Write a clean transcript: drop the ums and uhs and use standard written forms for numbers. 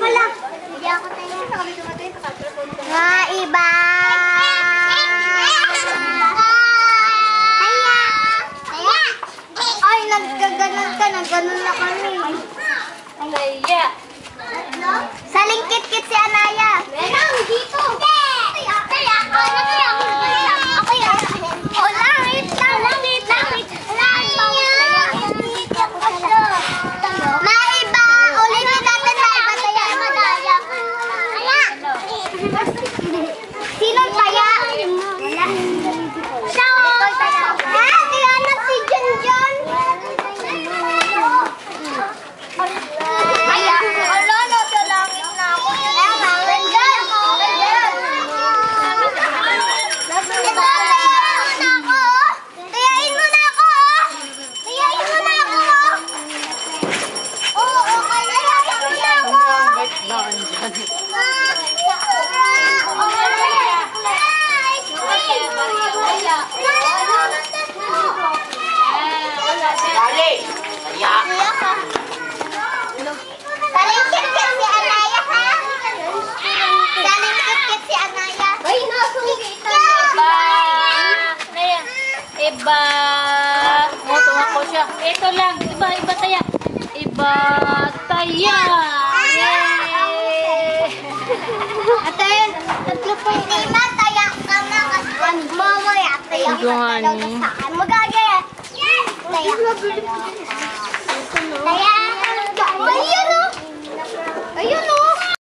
Wala. Hindi ako tayo. Nga iba. Ay, nagkaganon ka. Nagganon na kami. Kaya. Sa lingkit-kit si Anaya. Meron, dito. Kaya, oh, langit. Maiba. Ulitin natin na iba tayo. Madaya. Sinong taya? Wala. Siya. Di anak si John. Kaya, ala, nasa langit na ako. Nandyan. Tayain mo na ako. Tayain mo na ako. Oo, okay. Tayain mo na ako. Dali. Kaya. Salingkit-kit si Anaya, ha? Salingkit-kit si Anaya. Ay, nasungkit. Iba. Tunga ko siya. Ito lang. Iba taya. Iba taya. Yay! Ate, tatlo po yung lima. Taya ka na kasi mamaya. Taya ka talaga sa akin. Magage. Taya. Taya.